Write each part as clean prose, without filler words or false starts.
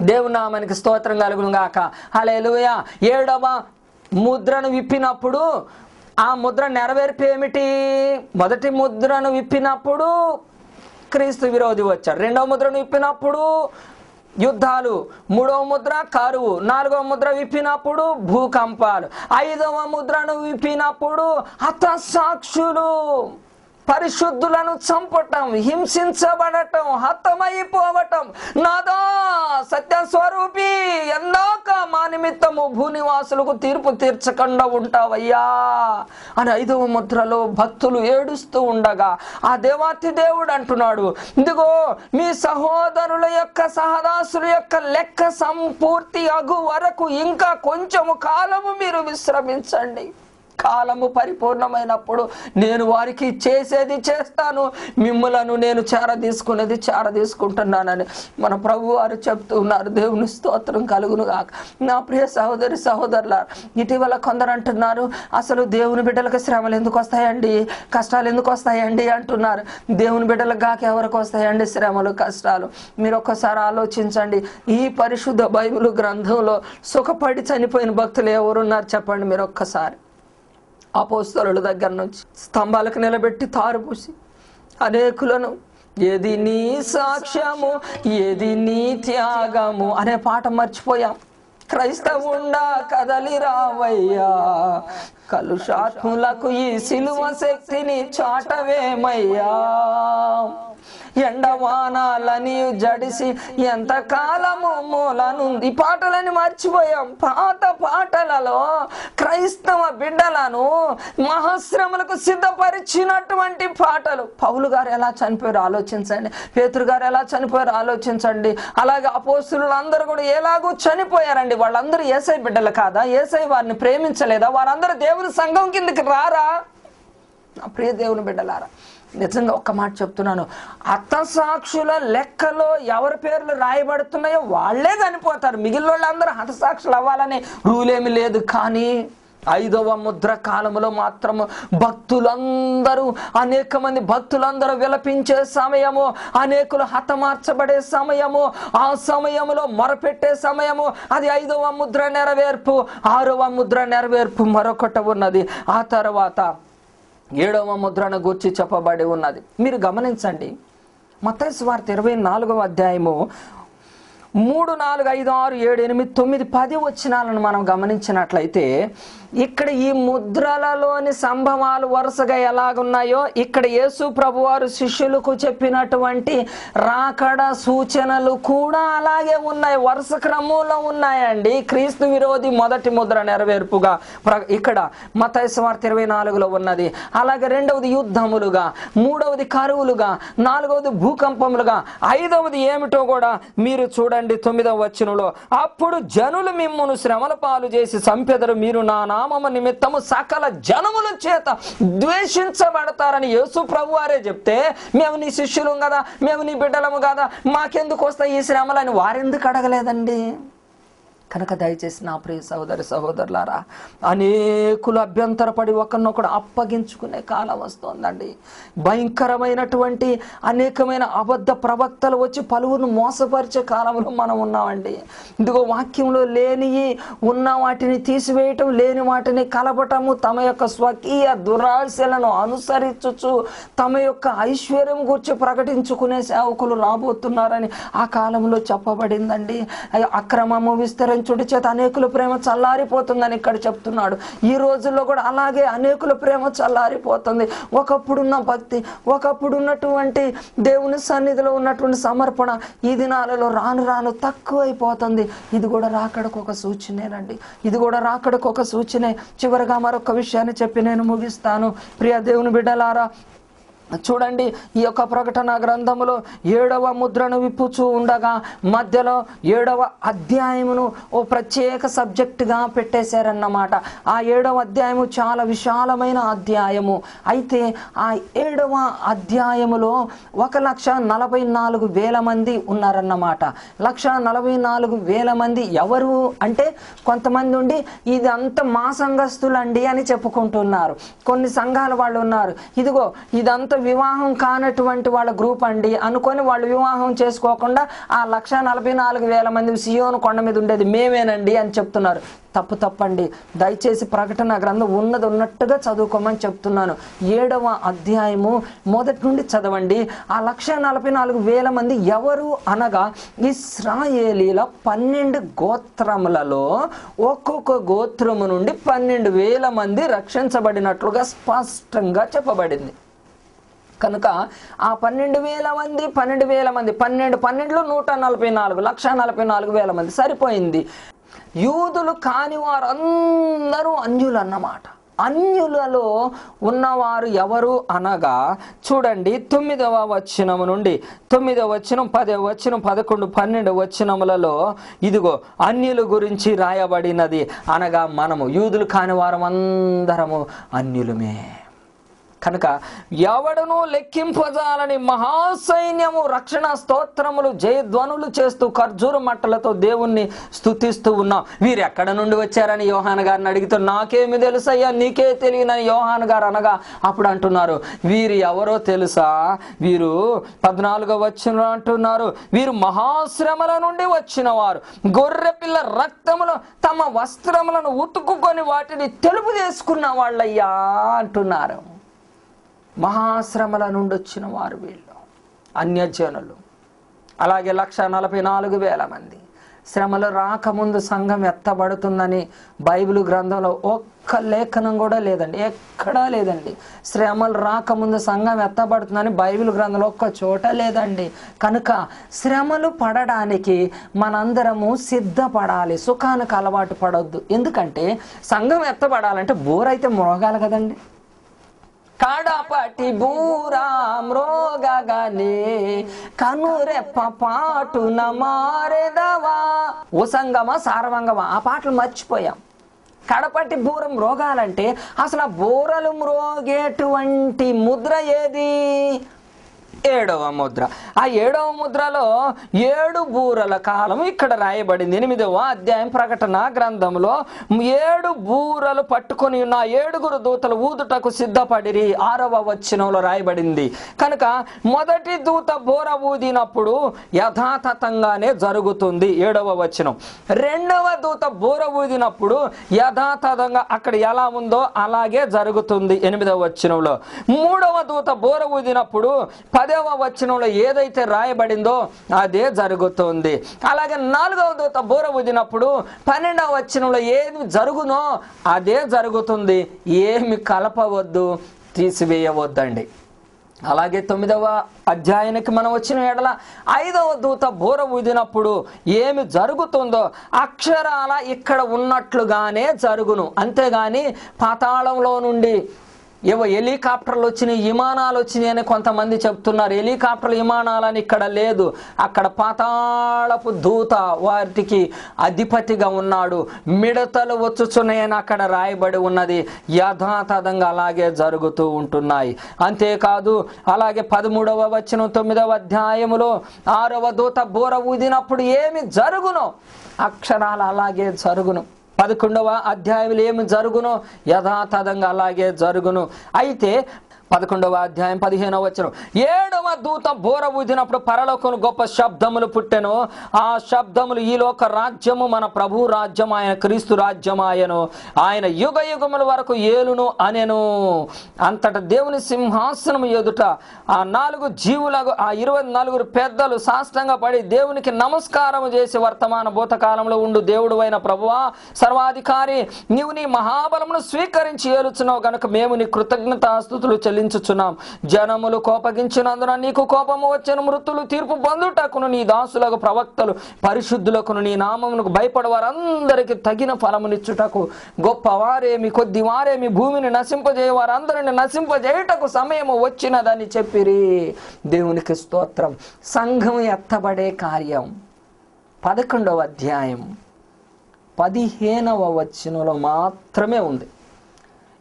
దేవుని నామానికి స్తోత్రం కలుగును గాక. హల్లెలూయా. 7వ ముద్రను విప్పినప్పుడు ఆ ముద్ర నెరవేర్పు ఏమిటి? మొదటి ముద్రను విప్పినప్పుడు క్రీస్తు విరోధి వచ్చాడు. 2వ ముద్రను విప్పినప్పుడు యుద్ధాలు, 3వ ముద్ర కరువు, 4వ ముద్ర విప్పినప్పుడు భూకంపాలు, 5వ ముద్రను విప్పినప్పుడు హతసాక్షులు, పరిశుద్ధులను చంపటం, హింసించబడటం, హతమైపోవటం. నాదా సత్యస్వరూపి, ఎందాక మా నిమిత్తము భూనివాసులకు తీర్పు తీర్చకుండా ఉంటావయ్యా అని 5వ ముద్రలో భక్తులు ఏడుస్తూ ఉండగా ఆ దేవాతి దేవుడు అంటున్నాడు, ఇదిగో మీ సహోదరుల యొక్క సహదాసుల యొక్క లెక్క సంపూర్తి అగు వరకు ఇంకా కొంచెము కాలము మీరు విశ్రమించండి. కాలము పరిపూర్ణమైనప్పుడు నేను వారికి చేసేది చేస్తాను, మిమ్ములను నేను చేరదీసుకునేది చేరదీసుకుంటున్నానని మన ప్రభు వారు చెప్తూ ఉన్నారు. దేవుని స్తోత్రం కలుగును గాక. నా ప్రియ సహోదరి సహోదరులారా, ఇటీవల కొందరు అంటున్నారు, అసలు దేవుని బిడ్డలకు శ్రమలు ఎందుకు వస్తాయండి, కష్టాలు ఎందుకు వస్తాయండి అంటున్నారు. దేవుని బిడ్డలకు గాక ఎవరికి వస్తాయండి శ్రమలు కష్టాలు? మీరు ఒక్కసారి ఆలోచించండి. ఈ పరిశుద్ధ బైబిల్ గ్రంథంలో సుఖపడి చనిపోయిన భక్తులు ఎవరున్నారు చెప్పండి మీరు ఒక్కసారి. అపోస్తలుల దగ్గర నుంచి స్తంభాలకు నిలబెట్టి తారుపూసి అనేకులను, ఏది నీ సాక్ష్యము, ఏది నీ త్యాగము అనే పాట మర్చిపోయాం. క్రైస్తవుండా కదలి రావయ్యా, కలుషాత్ములకు ఈ సిలువ శక్తిని చాటవేమయ్యా. ఎండవానాలని జడిసి ఎంత కాలము మూలను. ఈ పాటలని మర్చిపోయాం. పాత పాటలలో క్రైస్తవ బిడ్డలను మహాశ్రమలకు సిద్ధపరిచినటువంటి పాటలు. పౌలు గారు ఎలా చనిపోయారు ఆలోచించండి, పేతురు గారు ఎలా చనిపోయారు ఆలోచించండి. అలాగే అపోస్తలులు అందరూ కూడా ఎలాగూ చనిపోయారండి. వాళ్ళందరూ యేసయ్య బిడ్డలు కాదా? యేసయ్య వారిని ప్రేమించలేదా? వారందరూ దేవుని సంఘం కిందకి రారా? నా ప్రియ దేవుని బిడ్డలారా, నిజంగా ఒక్క మాట చెప్తున్నాను, హతసాక్షుల లెక్కలో ఎవరి పేర్లు రాయబడుతున్నాయో వాళ్ళే చనిపోతారు. మిగిలిన వాళ్ళందరూ హతసాక్షులు అవ్వాలనే రూలేమి లేదు. కానీ 5వ ముద్ర కాలంలో మాత్రము భక్తులందరూ, అనేక మంది భక్తులందరూ విలపించే సమయము, అనేకులు హతమార్చబడే సమయము, ఆ సమయంలో మొరపెట్టే సమయము. అది 5వ ముద్ర నెరవేర్పు. 6వ ముద్ర నెరవేర్పు మరొకటి ఉన్నది. ఆ తర్వాత 7వ ముద్రను గూర్చి చెప్పబడి ఉన్నది. మీరు గమనించండి, మత్తయి సువార్త 24వ అధ్యాయము 3, 4, 5, 6, 7, 8, 9, 10 వచనాలను మనం గమనించినట్లయితే ఇక్కడ ఈ ముద్రలలోని సంభవాలు వరుసగా ఎలాగున్నాయో ఇక్కడ యేసు ప్రభువారు శిష్యులకు చెప్పినటువంటి రాకడ సూచనలు కూడా అలాగే ఉన్నాయి, వరుస క్రమంలో ఉన్నాయండి. క్రీస్తు విరోధి మొదటి ముద్ర నెరవేర్పుగా ఇక్కడ మత్తయి సువార్త 24లో ఉన్నది. అలాగే 2వది యుద్ధములుగా, 3వది కరువులుగా, 4వది భూకంపములుగా, 5వది ఏమిటో కూడా మీరు చూడండి 9వ వచనంలో. అప్పుడు జనులు మిమ్మును శ్రమల పాలు చేసి చంపెదరు, మీరు నా నామము నిమిత్తము సకల జనముల చేత ద్వేషించబడతారని యేసు ప్రభువారే చెప్తే, మేము నీ శిష్యులం కదా, మేము నీ బిడ్డలము కదా, మాకెందుకు వస్తాయి ఈ శ్రమలని వారెందుకు అడగలేదండి? కనుక దయచేసి నా ప్రియ సహోదరి సహోదరులారా, అనేకులు అభ్యంతరపడి ఒకరినొకడు అప్పగించుకునే కాలం వస్తుందండి. భయంకరమైనటువంటి అనేకమైన అబద్ధ ప్రవక్తలు వచ్చి పలువురు మోసపరిచే కాలంలో మనం ఉన్నామండి. ఇదిగో వాక్యంలో లేని ఉన్న వాటిని తీసివేయటం, లేని వాటిని కలపటము, తమ యొక్క స్వకీయ దురాశలను అనుసరించుచు తమ యొక్క ఐశ్వర్యం గురించి ప్రకటించుకునే సేవకులు రాబోతున్నారని ఆ కాలంలో చెప్పబడిందండి. అక్రమము విస్తరించుడి చేత అనేకుల ప్రేమ చల్లారిపోతుందని ఇక్కడ చెప్తున్నాడు. ఈ రోజుల్లో కూడా అలాగే అనేకుల ప్రేమ చల్లారిపోతుంది. ఒకప్పుడున్న భక్తి, ఒకప్పుడున్నటువంటి దేవుని సన్నిధిలో ఉన్నటువంటి సమర్పణ ఈ దినాలలో రాను రాను తక్కువైపోతుంది. ఇది కూడా రాకడకు ఒక సూచనేనండి, ఇది కూడా రాకడకు ఒక సూచనే. చివరిగా మరొక విషయాన్ని చెప్పి నేను ముగిస్తాను. ప్రియ దేవుని బిడ్డలారా, చూడండి, ఈ యొక్క ప్రకటన గ్రంథములో 7వ ముద్రను విప్పుచూ ఉండగా మధ్యలో 7వ అధ్యాయమును ఓ ప్రత్యేక సబ్జెక్టుగా పెట్టేశారన్నమాట. ఆ 7వ అధ్యాయము చాలా విశాలమైన అధ్యాయము. అయితే ఆ 7వ అధ్యాయములో 1,44,000 మంది ఉన్నారన్నమాట. 1,44,000 మంది ఎవరు అంటే, కొంతమంది ఉండి ఇదంతా మా సంఘస్థులండి అని చెప్పుకుంటున్నారు. కొన్ని సంఘాల వాళ్ళు ఉన్నారు, ఇదిగో ఇదంతా వీళ్ళంతా వివాహం కానటువంటి వాళ్ళ గ్రూప్ అండి అనుకొని వాళ్ళు వివాహం చేసుకోకుండా ఆ 1,44,000 మంది సియోను కొండ మీద ఉండేది మేమేనండి అని చెప్తున్నారు. తప్పండి. దయచేసి ప్రకటన గ్రంథం ఉన్నది ఉన్నట్టుగా చదువుకోమని చెప్తున్నాను. 7వ అధ్యాయము మొదటి నుండి చదవండి. ఆ 1,44,000 మంది ఎవరు అనగా ఇశ్రాయేలీల 12 గోత్రములలో ఒక్కొక్క గోత్రము నుండి 12,000 మంది రక్షించబడినట్లుగా స్పష్టంగా చెప్పబడింది. కనుక ఆ 12,000 మంది 12 144 1,44,000 మంది సరిపోయింది. యూదులు కాని వారందరూ అన్యులు అన్నమాట. అన్యులలో ఉన్నవారు ఎవరు అనగా చూడండి 9వ వచనము నుండి 9వ వచనం 10వ వచనం 11 12 వచనములలో ఇదిగో అన్యుల గురించి రాయబడినది. అనగా మనము యూదులు కాని వారం అందరము అన్యులమే. కనుక ఎవడనూ లెక్కింపజాలని మహాసైన్యము రక్షణ స్తోత్రములు జయధ్వనులు చేస్తూ ఖర్జూర మట్టలతో దేవుణ్ణి స్తుతిస్తూ ఉన్నాం. వీరు ఎక్కడ నుండి వచ్చారని యోహాను గారిని అడిగితే నాకేమి తెలుసయ్యా నీకే తెలియనని యోహాను గారు అనగా అప్పుడు అంటున్నారు వీరు ఎవరో తెలుసా, వీరు 14వ వచనం అంటున్నారు వీరు మహాశ్రమల నుండి వచ్చిన వారు గొర్రెపిల్ల రక్తములు తమ వస్త్రములను ఉతుకుకొని వాటిని తెలుపు చేసుకున్న వాళ్ళయ్యా అంటున్నారు. మహాశ్రమల నుండి వచ్చిన వారు వీళ్ళు అన్యజనులు. అలాగే 1,44,000 మంది. శ్రమలు రాకముందు సంఘం ఎత్తబడుతుందని బైబిల్ గ్రంథంలో ఒక్క లేఖనం కూడా లేదండి, ఎక్కడా లేదండి. శ్రమలు రాకముందు సంఘం ఎత్తబడుతుందని బైబిల్ గ్రంథంలో ఒక్క చోట లేదండి. కనుక శ్రమలు పడడానికి మనందరము సిద్ధపడాలి, సుఖానికి అలవాటు పడొద్దు. ఎందుకంటే సంఘం ఎత్తబడాలంటే బోరైతే మ్రోగాలి కదండి. కడపటి బూరా మ్రోగగానే కనురెప్ప పాటున మారెదవా. ఓ సంగమా సారవంగమా ఆ పాటలు మర్చిపోయాం. కడపటి బూరం మ్రోగాలంటే అసలు ఆ బూరలు మ్రోగేటువంటి ముద్ర ఏది? 7వ ముద్ర. ఆ 7వ ముద్రలో 7 బూరల కాలం ఇక్కడ రాయబడింది. 8వ అధ్యాయం ప్రకటన గ్రంథంలో 7 బూరలు పట్టుకొని ఉన్న 7గురు దూతలు ఊదుటకు సిద్ధపడిరి 6వ వచనంలో రాయబడింది. కనుక మొదటి దూత బూర ఊదినప్పుడు యథాతథంగానే జరుగుతుంది 7వ వచనం. 2వ దూత బూర ఊదినప్పుడు యథాతథంగా అక్కడ ఎలా ఉందో అలాగే జరుగుతుంది 8వ వచనంలో. 3వ దూత బూర ఊదినప్పుడు 10వ వచనంలో ఏదైతే రాయబడిందో అదే జరుగుతుంది. అలాగే 4వ దూత బూర ఊదినప్పుడు 12వ వచనంలో ఏది జరుగునో అదే జరుగుతుంది. ఏమి కలపవద్దు, తీసివేయవద్దండి. అలాగే 9వ అధ్యాయానికి మనం వచ్చిన ఎడల 5వ దూత బూర ఊదినప్పుడు ఏమి జరుగుతుందో అక్షరాల ఇక్కడ ఉన్నట్లుగానే జరుగును. అంతేగాని పాతాళంలో నుండి ఏవో హెలికాప్టర్లు వచ్చినాయి, విమానాలు వచ్చినాయి అని కొంతమంది చెప్తున్నారు. హెలికాప్టర్లు విమానాలని ఇక్కడ లేదు. అక్కడ పాతాళపు దూత వాటికి అధిపతిగా ఉన్నాడు. మిడతలు వచ్చుచున్నాయని అక్కడ రాయబడి ఉన్నది. యథాతథంగా అలాగే జరుగుతూ ఉంటున్నాయి. అంతేకాదు అలాగే 13వ వచనం 9వ అధ్యాయములో 6వ దూత బూర ఊదినప్పుడు ఏమి జరుగునో అక్షరాలు అలాగే జరుగును. 11వ అధ్యాయంలో ఏమి జరుగునో యథాతథంగా అలాగే జరుగును. అయితే 11వ అధ్యాయం 15వ వచనం 7వ దూత బూర ఊదినప్పుడు పరలోకమును గొప్ప శబ్దములు పుట్టెను. ఆ శబ్దములు ఈ లోక రాజ్యము మన ప్రభు రాజ్యం ఆయన క్రీస్తు రాజ్యమాయను, ఆయన యుగ యుగముల వరకు ఏలును అనెను. అంతట దేవుని సింహాసనము ఎదుట ఆ 4 జీవులకు ఆ 24 పెద్దలు సాష్టాంగ పడి దేవునికి నమస్కారము చేసి వర్తమాన భూతకాలంలో ఉండు దేవుడు అయిన ప్రభువా సర్వాధికారి నీవు నీ మహాబలమును స్వీకరించి ఏలుచున్నావు గనుక మేము నీ కృతజ్ఞతాస్తుతులు చెల్లించుచున్నాం. జనములు కోపగించినందున నీకు కోపము వచ్చెను. మృతులు తీర్పు పొందుటకును నీ దాసులకు ప్రవక్తలు పరిశుద్ధులకును నీ నామమునకు భయపడే వారందరికీ తగిన ఫలమునిచ్చుటకు గొప్పవారేమి కొద్దివారేమి భూమిని నశింపజేయ వారందరిని నశింపజేయుటకు సమయము వచ్చినదని చెప్పిరి. దేవునికి స్తోత్రం. సంఘం ఎత్తబడే కార్యం 11వ అధ్యాయం 15వ వచనంలో మాత్రమే ఉంది,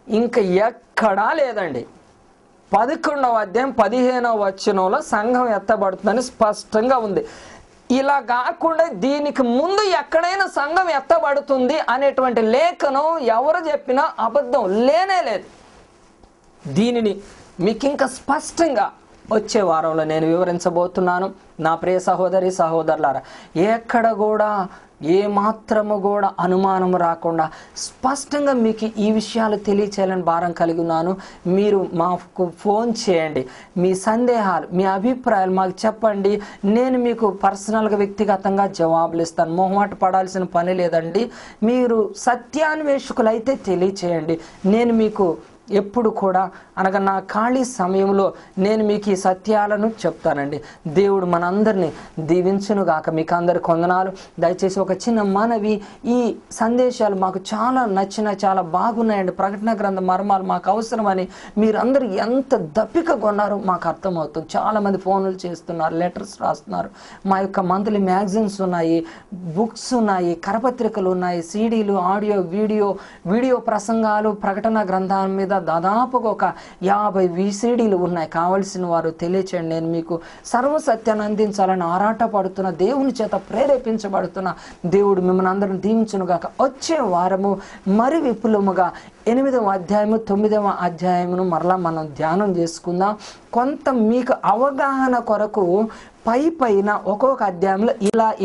ఇంకా ఎక్కడా లేదండి. 11వ అధ్యాయం 15వ వచనంలో సంఘం ఎత్తబడుతుందని స్పష్టంగా ఉంది. ఇలా కాకుండా దీనికి ముందు ఎక్కడైనా సంఘం ఎత్తబడుతుంది అనేటువంటి లేఖనం ఎవరు చెప్పినా అబద్ధం లేనే లేదు. దీనిని మీకు ఇంకా స్పష్టంగా వచ్చే వారంలో నేను వివరించబోతున్నాను. నా ప్రియ సహోదరి సహోదరులారా, ఎక్కడ కూడా ఏ మాత్రము కూడా అనుమానం రాకుండా స్పష్టంగా మీకు ఈ విషయాలు తెలియచేయాలని భారం కలిగి ఉన్నాను. మీరు మాకు ఫోన్ చేయండి, మీ సందేహాలు, మీ అభిప్రాయాలు మాకు చెప్పండి. నేను మీకు పర్సనల్గా వ్యక్తిగతంగా జవాబులు ఇస్తాను. మొహమాట పడాల్సిన పని లేదండి. మీరు సత్యాన్వేషకులైతే తెలియచేయండి. నేను మీకు ఎప్పుడు కూడా అనగా నా ఖాళీ సమయంలో నేను మీకు ఈ సత్యాలను చెప్తానండి. దేవుడు మనందరినీ దీవించునుగాక. మీకు అందరికి వందనాలు. దయచేసి ఒక చిన్న మనవి, ఈ సందేశాలు మాకు చాలా నచ్చిన, చాలా బాగున్నాయండి. ప్రకటన గ్రంథ మర్మాలు మాకు అవసరమని మీరందరూ ఎంత దప్పికగా ఉన్నారో మాకు అర్థమవుతుంది. చాలామంది ఫోన్లు చేస్తున్నారు, లెటర్స్ రాస్తున్నారు. మా యొక్క మంత్లీ మ్యాగజైన్స్ ఉన్నాయి, బుక్స్ ఉన్నాయి, కరపత్రికలు ఉన్నాయి, సీడీలు, ఆడియో, వీడియో ప్రసంగాలు, ప్రకటన గ్రంథాల మీద దాదాపుగా ఒక 50 VCDలు ఉన్నాయి. కావలసిన వారు తెలియచేయండి. నేను మీకు సర్వసత్యాన్ని అందించాలని ఆరాట పడుతున్న, దేవుని చేత ప్రేరేపించబడుతున్న దేవుడు మిమ్మల్ని అందరిని దీవించునుగాక. వచ్చే వారము మరి విపులముగా 8వ అధ్యాయము 9వ అధ్యాయమును మరలా మనం ధ్యానం చేసుకుందాం. కొంత మీకు అవగాహన కొరకు పైన ఒక్కొక్క అధ్యాయంలో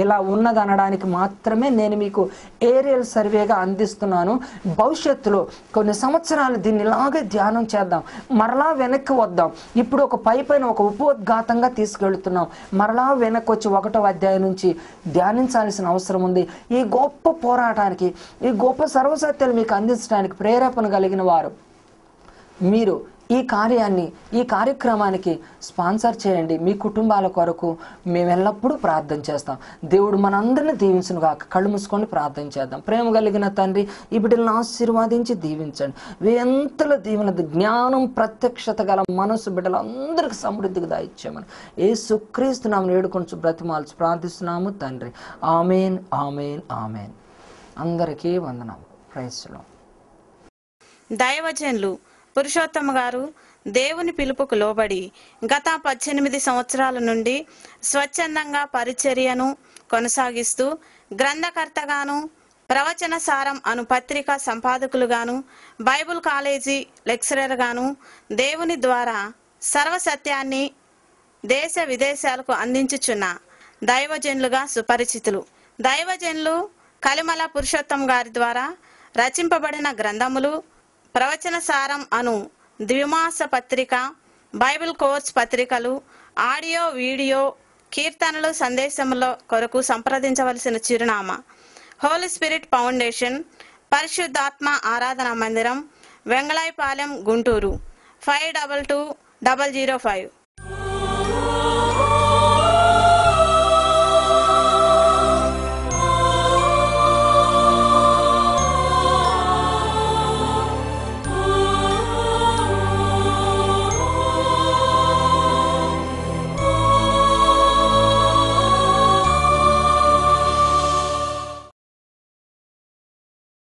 ఇలా ఉన్నదనడానికి మాత్రమే నేను మీకు ఏరియల్ సర్వేగా అందిస్తున్నాను. భవిష్యత్తులో కొన్ని సంవత్సరాలు దీన్ని ఇలాగే ధ్యానం చేద్దాం, మరలా వెనక్కి వద్దాం. ఇప్పుడు ఒక పైన ఒక ఉపోద్ఘాతంగా తీసుకెళ్తున్నాం, మరలా వెనక్కి వచ్చి 1వ అధ్యాయం నుంచి ధ్యానించాల్సిన అవసరం ఉంది. ఈ గొప్ప పోరాటానికి, ఈ గొప్ప సర్వసత్యాలు మీకు అందించడానికి ప్రేరేపణ కలిగిన వారు మీరు ఈ కార్యక్రమానికి స్పాన్సర్ చేయండి. మీ కుటుంబాల కొరకు మేము ఎల్లప్పుడూ ప్రార్థన చేస్తాం. దేవుడు మనందరిని దీవించునుగాక. కళ్ళు మూసుకొని ప్రార్థన చేద్దాం. ప్రేమ కలిగిన తండ్రి, ఈ బిడ్డలను ఆశీర్వాదించి దీవించండి. వేంతల దీవెన, జ్ఞానం, ప్రత్యక్షత గల మనసు బిడ్డలందరికీ సమృద్ధిగా దాయిచ్చామని యేసుక్రీస్తు నామమున వేడుకొంచు బ్రతిమాల్చి ప్రార్థిస్తున్నాము తండ్రి. ఆమేన్, ఆమేన్, ఆమేన్. అందరికీ వందనాలు. Praise the lord. దైవజనులు పురుషోత్తమ గారు దేవుని పిలుపుకు లోబడి గత 18 సంవత్సరాల నుండి స్వచ్ఛందంగా పరిచర్యను కొనసాగిస్తూ గ్రంథకర్తగాను, ప్రవచన సారం అను పత్రిక సంపాదకులుగాను, బైబుల్ కాలేజీ లెక్చరర్గాను దేవుని ద్వారా సర్వసత్యాన్ని దేశ విదేశాలకు అందించుచున్న దైవజనులుగా సుపరిచితులు. దైవజనులు కలిమల పురుషోత్తమ గారి ద్వారా రచింపబడిన గ్రంథములు ప్రవచన సారం అను ద్విమాస పత్రిక, బైబిల్ కోర్స్ పత్రికలు, ఆడియో, వీడియో, కీర్తనలు, సందేశముల కొరకు సంప్రదించవలసిన చిరునామా హోలీ స్పిరిట్ ఫౌండేషన్, పరిశుద్ధాత్మ ఆరాధన మందిరం, వెంగళాయపాలెం, గుంటూరు 522005.